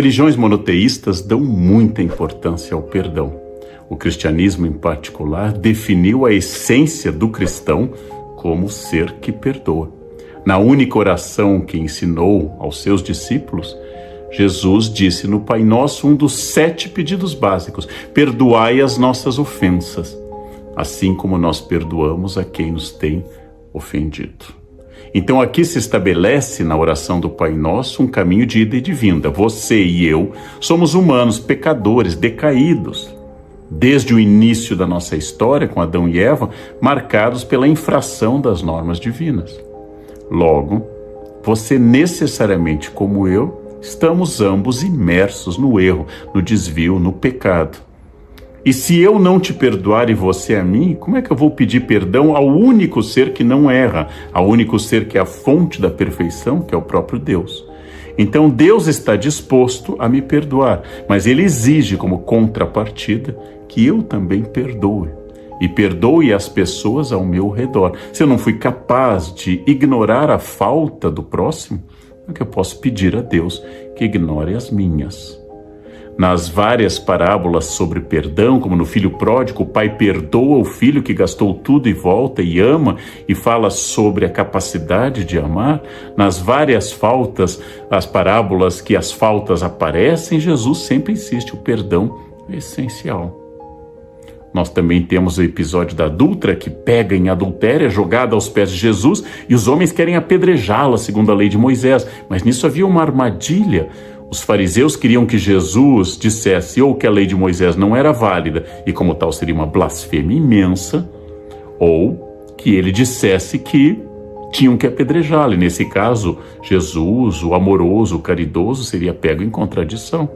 Religiões monoteístas dão muita importância ao perdão. O cristianismo, em particular, definiu a essência do cristão como o ser que perdoa. Na única oração que ensinou aos seus discípulos, Jesus disse no Pai Nosso um dos 7 pedidos básicos: perdoai as nossas ofensas, assim como nós perdoamos a quem nos tem ofendido. Então aqui se estabelece na oração do Pai Nosso um caminho de ida e de vinda. Você e eu somos humanos, pecadores, decaídos, desde o início da nossa história com Adão e Eva, marcados pela infração das normas divinas. Logo, você necessariamente, como eu, estamos ambos imersos no erro, no desvio, no pecado. E se eu não te perdoar e você a mim, como é que eu vou pedir perdão ao único ser que não erra, ao único ser que é a fonte da perfeição, que é o próprio Deus? Então Deus está disposto a me perdoar, mas Ele exige como contrapartida que eu também perdoe. E perdoe as pessoas ao meu redor. Se eu não fui capaz de ignorar a falta do próximo, como é que eu posso pedir a Deus que ignore as minhas? Nas várias parábolas sobre perdão, como no filho pródigo, o pai perdoa o filho que gastou tudo e volta e ama e fala sobre a capacidade de amar. Nas várias faltas, as parábolas que as faltas aparecem, Jesus sempre insiste: o perdão é essencial. Nós também temos o episódio da adúltera que pega em adultério, é jogada aos pés de Jesus e os homens querem apedrejá-la segundo a lei de Moisés. Mas nisso havia uma armadilha. Os fariseus queriam que Jesus dissesse ou que a lei de Moisés não era válida e como tal seria uma blasfêmia imensa, ou que ele dissesse que tinham que apedrejá-lo. E nesse caso, Jesus, o amoroso, o caridoso, seria pego em contradição.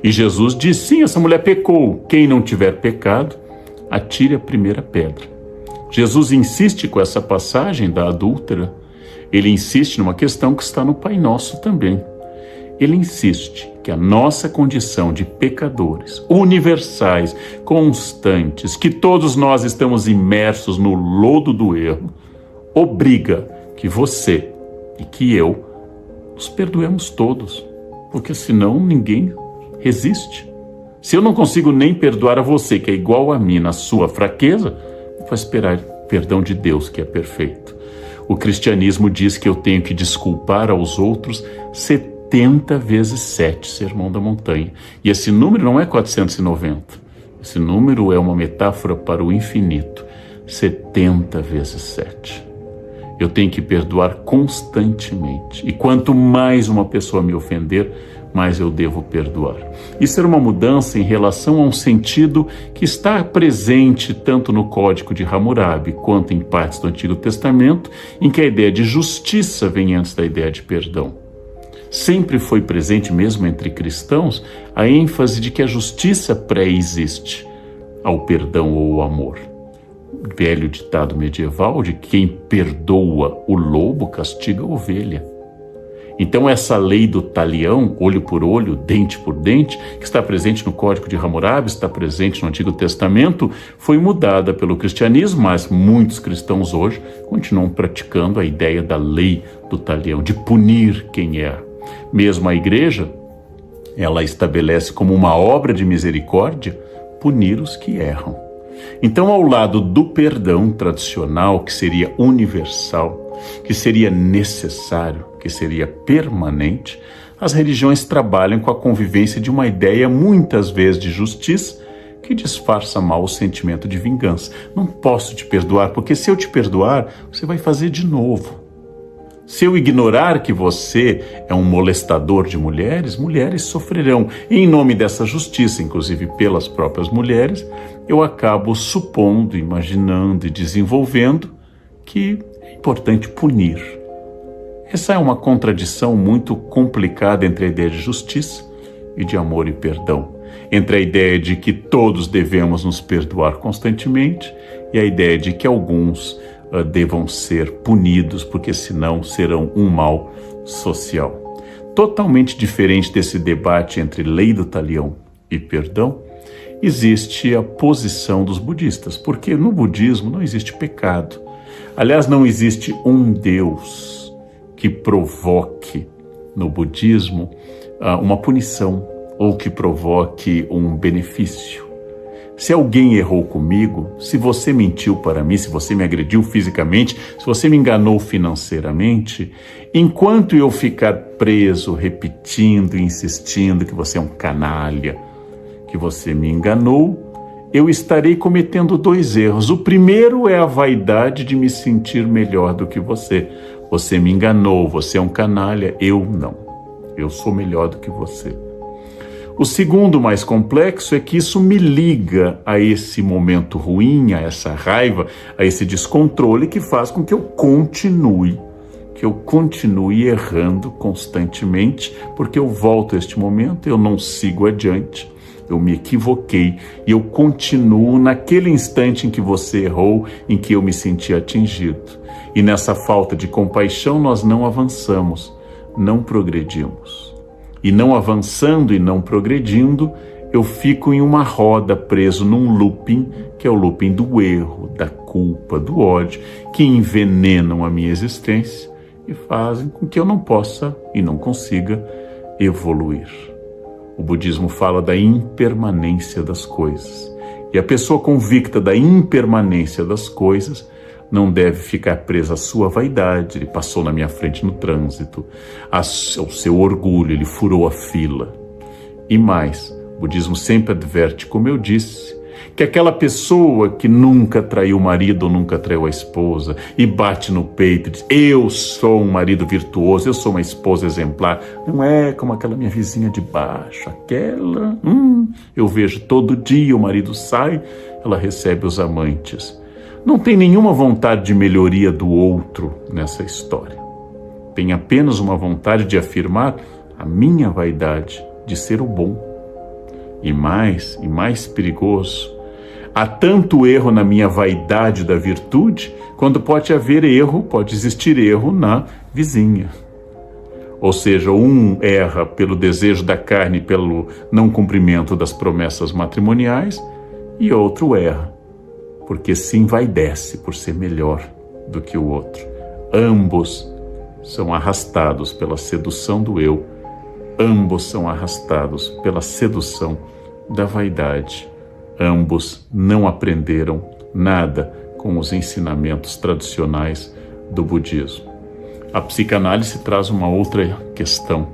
E Jesus disse: sim, essa mulher pecou. Quem não tiver pecado, atire a primeira pedra. Jesus insiste com essa passagem da adúltera. Ele insiste numa questão que está no Pai Nosso também. Ele insiste que a nossa condição de pecadores, universais, constantes, que todos nós estamos imersos no lodo do erro, obriga que você e que eu nos perdoemos todos, porque senão ninguém resiste. Se eu não consigo nem perdoar a você, que é igual a mim na sua fraqueza, vai esperar perdão de Deus, que é perfeito. O cristianismo diz que eu tenho que desculpar aos outros 70 vezes 7, Sermão da Montanha. E esse número não é 490. Esse número é uma metáfora para o infinito. 70 vezes 7. Eu tenho que perdoar constantemente. E quanto mais uma pessoa me ofender, mais eu devo perdoar. Isso era uma mudança em relação a um sentido que está presente tanto no Código de Hammurabi quanto em partes do Antigo Testamento, em que a ideia de justiça vem antes da ideia de perdão. Sempre foi presente, mesmo entre cristãos, a ênfase de que a justiça pré-existe ao perdão ou ao amor. Velho ditado medieval de que quem perdoa o lobo castiga a ovelha. Então essa lei do talião, olho por olho, dente por dente, que está presente no Código de Hammurabi, está presente no Antigo Testamento, foi mudada pelo cristianismo, mas muitos cristãos hoje continuam praticando a ideia da lei do talião, de punir quem erra. Mesmo a igreja, ela estabelece como uma obra de misericórdia punir os que erram. Então, ao lado do perdão tradicional, que seria universal, que seria necessário, que seria permanente, as religiões trabalham com a convivência de uma ideia, muitas vezes, de justiça, que disfarça mal o sentimento de vingança. Não posso te perdoar, porque se eu te perdoar, você vai fazer de novo. Se eu ignorar que você é um molestador de mulheres, mulheres sofrerão. E em nome dessa justiça, inclusive pelas próprias mulheres, eu acabo supondo, imaginando e desenvolvendo que é importante punir. Essa é uma contradição muito complicada entre a ideia de justiça e de amor e perdão. Entre a ideia de que todos devemos nos perdoar constantemente e a ideia de que alguns devam ser punidos, porque senão serão um mal social. Totalmente diferente desse debate entre lei do talião e perdão, existe a posição dos budistas, porque no budismo não existe pecado. Aliás, não existe um Deus que provoque no budismo uma punição ou que provoque um benefício. Se alguém errou comigo, se você mentiu para mim, se você me agrediu fisicamente, se você me enganou financeiramente, enquanto eu ficar preso, repetindo e insistindo que você é um canalha, que você me enganou, eu estarei cometendo 2 erros. O primeiro é a vaidade de me sentir melhor do que você. Você me enganou, você é um canalha, eu não. Eu sou melhor do que você. O segundo, mais complexo, é que isso me liga a esse momento ruim, a essa raiva, a esse descontrole que faz com que eu continue errando constantemente, porque eu volto a este momento, eu não sigo adiante, eu me equivoquei e eu continuo naquele instante em que você errou, em que eu me senti atingido. E nessa falta de compaixão nós não avançamos, não progredimos. E não avançando e não progredindo, eu fico em uma roda preso num looping, que é o looping do erro, da culpa, do ódio, que envenenam a minha existência e fazem com que eu não possa e não consiga evoluir. O budismo fala da impermanência das coisas. E a pessoa convicta da impermanência das coisas não deve ficar presa à sua vaidade. Ele passou na minha frente no trânsito, ao seu orgulho, ele furou a fila. E mais, o budismo sempre adverte, como eu disse, que aquela pessoa que nunca traiu o marido ou nunca traiu a esposa e bate no peito e diz: eu sou um marido virtuoso, eu sou uma esposa exemplar, não é como aquela minha vizinha de baixo, aquela, eu vejo todo dia, o marido sai, ela recebe os amantes. Não tem nenhuma vontade de melhoria do outro nessa história. Tem apenas uma vontade de afirmar a minha vaidade de ser o bom. E mais perigoso, há tanto erro na minha vaidade da virtude, quando pode existir erro na vizinha. Ou seja, um erra pelo desejo da carne, pelo não cumprimento das promessas matrimoniais, e outro erra porque se envaidece por ser melhor do que o outro. Ambos são arrastados pela sedução do eu, ambos são arrastados pela sedução da vaidade. Ambos não aprenderam nada com os ensinamentos tradicionais do budismo. A psicanálise traz uma outra questão.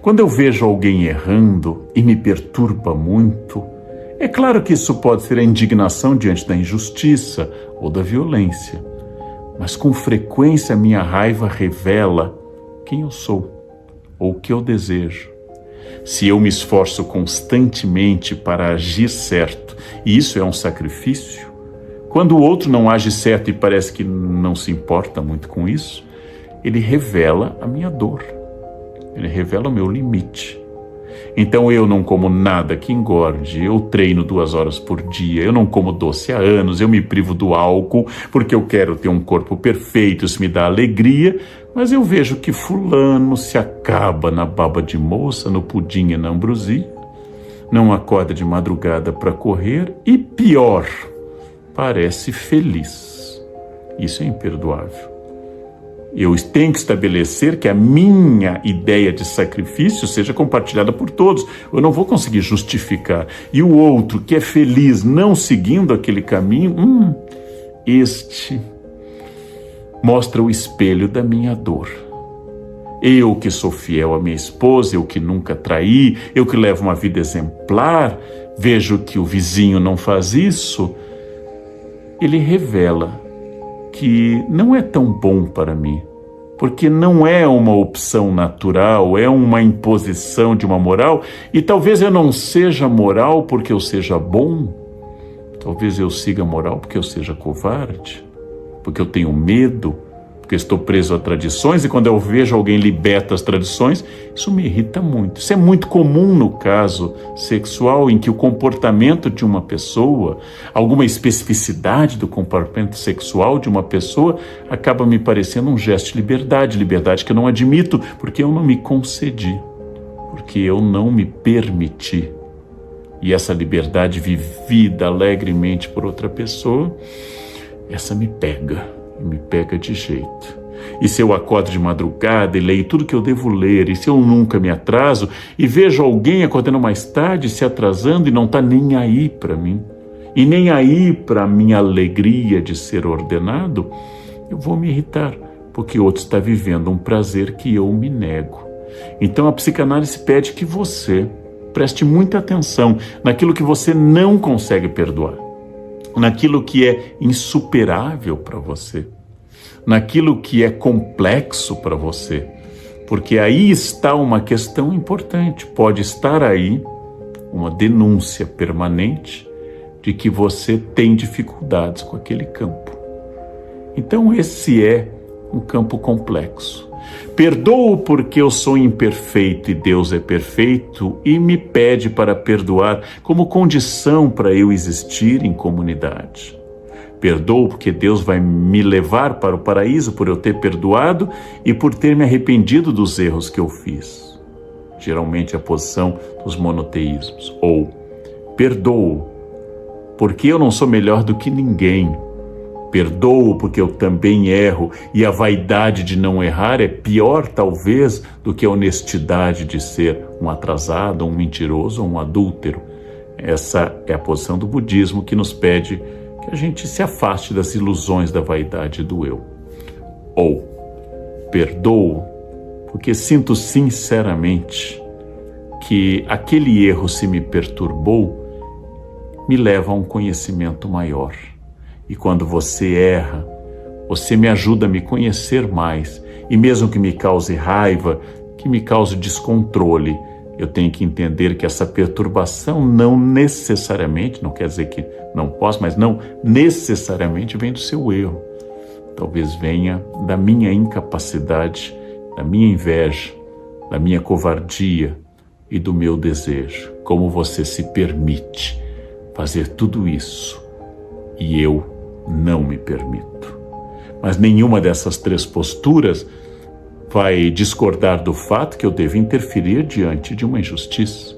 Quando eu vejo alguém errando e me perturba muito, é claro que isso pode ser a indignação diante da injustiça ou da violência, mas com frequência minha raiva revela quem eu sou ou o que eu desejo. Se eu me esforço constantemente para agir certo, e isso é um sacrifício, quando o outro não age certo e parece que não se importa muito com isso, ele revela a minha dor, ele revela o meu limite. Então eu não como nada que engorde, eu treino 2 horas por dia, eu não como doce há anos, eu me privo do álcool porque eu quero ter um corpo perfeito, isso me dá alegria, mas eu vejo que fulano se acaba na baba de moça, no pudim e na ambrosia, não acorda de madrugada para correr e pior, parece feliz. Isso é imperdoável. Eu tenho que estabelecer que a minha ideia de sacrifício seja compartilhada por todos. Eu não vou conseguir justificar. E o outro que é feliz não seguindo aquele caminho, este mostra o espelho da minha dor. Eu que sou fiel à minha esposa, eu que nunca traí, eu que levo uma vida exemplar, vejo que o vizinho não faz isso, ele revela que não é tão bom para mim, porque não é uma opção natural, é uma imposição de uma moral, e talvez eu não seja moral porque eu seja bom, talvez eu siga moral porque eu seja covarde, porque eu tenho medo, porque estou preso a tradições, e quando eu vejo alguém liberta as tradições, isso me irrita muito. Isso é muito comum no caso sexual, em que o comportamento de uma pessoa, alguma especificidade do comportamento sexual de uma pessoa, acaba me parecendo um gesto de liberdade, liberdade que eu não admito, porque eu não me concedi, porque eu não me permiti. E essa liberdade vivida alegremente por outra pessoa, essa me pega de jeito. E se eu acordo de madrugada e leio tudo que eu devo ler, e se eu nunca me atraso, e vejo alguém acordando mais tarde, se atrasando e não está nem aí para mim, e nem aí para a minha alegria de ser ordenado, eu vou me irritar, porque outro está vivendo um prazer que eu me nego. Então a psicanálise pede que você preste muita atenção naquilo que você não consegue perdoar, naquilo que é insuperável para você, naquilo que é complexo para você, porque aí está uma questão importante, pode estar aí uma denúncia permanente de que você tem dificuldades com aquele campo. Então esse é um campo complexo. Perdoo porque eu sou imperfeito e Deus é perfeito e me pede para perdoar como condição para eu existir em comunidade. Perdoo porque Deus vai me levar para o paraíso por eu ter perdoado e por ter me arrependido dos erros que eu fiz. Geralmente a posição dos monoteísmos. Ou, perdoo porque eu não sou melhor do que ninguém. Perdoo porque eu também erro e a vaidade de não errar é pior, talvez, do que a honestidade de ser um atrasado, um mentiroso ou um adúltero. Essa é a posição do budismo que nos pede que a gente se afaste das ilusões da vaidade do eu. Ou, perdoo porque sinto sinceramente que aquele erro, se me perturbou, me leva a um conhecimento maior. E quando você erra, você me ajuda a me conhecer mais. E mesmo que me cause raiva, que me cause descontrole, eu tenho que entender que essa perturbação não necessariamente, não quer dizer que não posso, mas não necessariamente vem do seu erro. Talvez venha da minha incapacidade, da minha inveja, da minha covardia e do meu desejo. Como você se permite fazer tudo isso e eu não me permito. Mas nenhuma dessas três posturas vai discordar do fato que eu devo interferir diante de uma injustiça.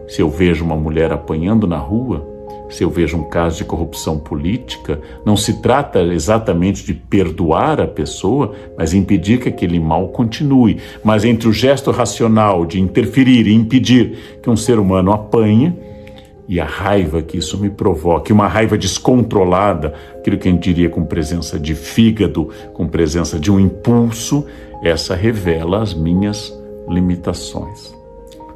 Se eu vejo uma mulher apanhando na rua, se eu vejo um caso de corrupção política, não se trata exatamente de perdoar a pessoa, mas impedir que aquele mal continue. Mas entre o gesto racional de interferir e impedir que um ser humano apanhe, e a raiva que isso me provoca, uma raiva descontrolada, aquilo que a gente diria com presença de fígado, com presença de um impulso, essa revela as minhas limitações.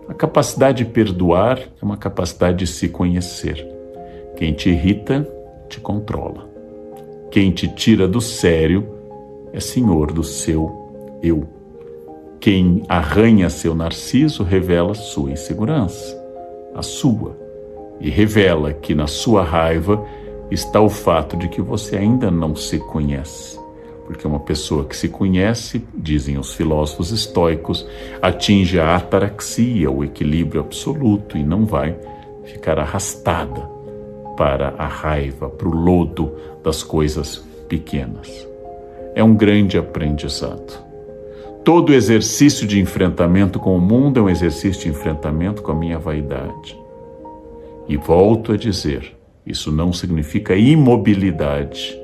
A capacidade de perdoar é uma capacidade de se conhecer. Quem te irrita, te controla. Quem te tira do sério é senhor do seu eu. Quem arranha seu narciso revela sua insegurança, a sua. E revela que na sua raiva está o fato de que você ainda não se conhece. Porque uma pessoa que se conhece, dizem os filósofos estoicos, atinge a ataraxia, o equilíbrio absoluto, e não vai ficar arrastada para a raiva, para o lodo das coisas pequenas. É um grande aprendizado. Todo exercício de enfrentamento com o mundo é um exercício de enfrentamento com a minha vaidade. E volto a dizer, isso não significa imobilidade.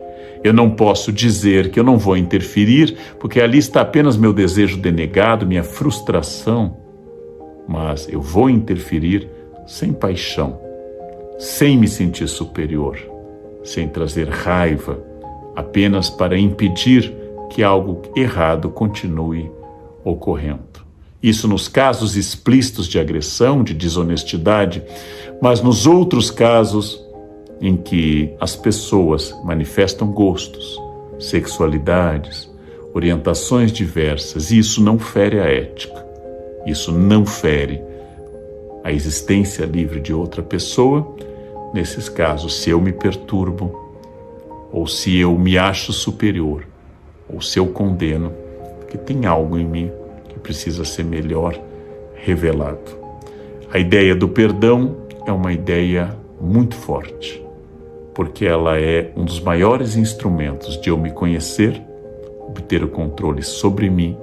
Eu não posso dizer que eu não vou interferir, porque ali está apenas meu desejo denegado, minha frustração. Mas eu vou interferir sem paixão, sem me sentir superior, sem trazer raiva, apenas para impedir que algo errado continue ocorrendo. Isso nos casos explícitos de agressão, de desonestidade, mas nos outros casos em que as pessoas manifestam gostos, sexualidades, orientações diversas, e isso não fere a ética, isso não fere a existência livre de outra pessoa. Nesses casos, se eu me perturbo, ou se eu me acho superior, ou se eu condeno, que tem algo em mim que precisa ser melhor revelado. A ideia do perdão é uma ideia muito forte, porque ela é um dos maiores instrumentos de eu me conhecer, obter o controle sobre mim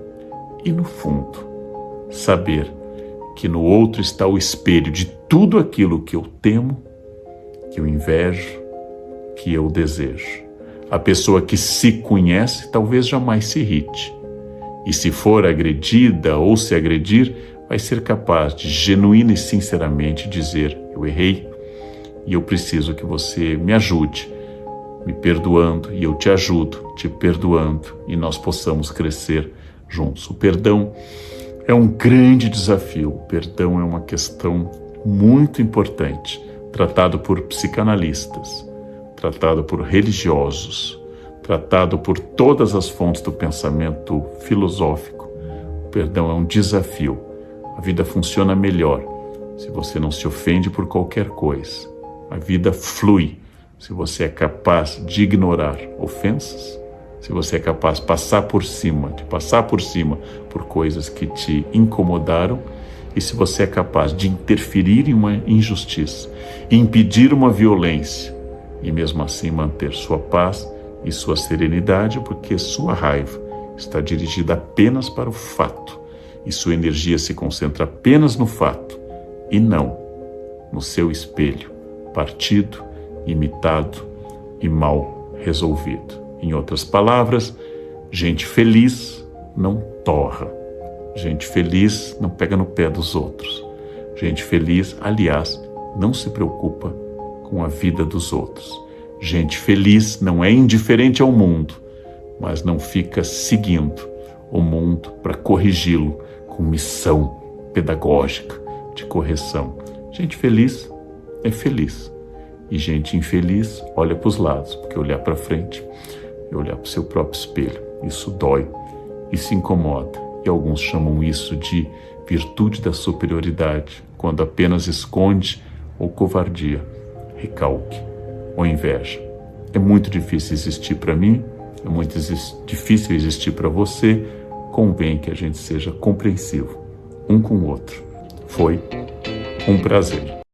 e, no fundo, saber que no outro está o espelho de tudo aquilo que eu temo, que eu invejo, que eu desejo. A pessoa que se conhece talvez jamais se irrite. E se for agredida ou se agredir, vai ser capaz de genuína e sinceramente dizer: eu errei e eu preciso que você me ajude, me perdoando, e eu te ajudo, te perdoando, e nós possamos crescer juntos. O perdão é um grande desafio. O perdão é uma questão muito importante, tratado por psicanalistas, tratado por religiosos, tratado por todas as fontes do pensamento filosófico. O perdão é um desafio. A vida funciona melhor se você não se ofende por qualquer coisa. A vida flui se você é capaz de ignorar ofensas, se você é capaz de passar por cima por coisas que te incomodaram, e se você é capaz de interferir em uma injustiça, impedir uma violência, e mesmo assim manter sua paz e sua serenidade, porque sua raiva está dirigida apenas para o fato, e sua energia se concentra apenas no fato, e não no seu espelho, partido, imitado e mal resolvido. Em outras palavras, gente feliz não torra. Gente feliz não pega no pé dos outros. Gente feliz, aliás, não se preocupa com a vida dos outros. Gente feliz não é indiferente ao mundo, mas não fica seguindo o mundo para corrigi-lo com missão pedagógica de correção. Gente feliz é feliz. E gente infeliz olha para os lados, porque olhar para frente é olhar para o seu próprio espelho. Isso dói, isso incomoda. E alguns chamam isso de virtude da superioridade, quando apenas esconde ou covardia, recalque ou inveja. É muito difícil existir para mim, é muito difícil existir para você. Convém que a gente seja compreensivo um com o outro. Foi um prazer.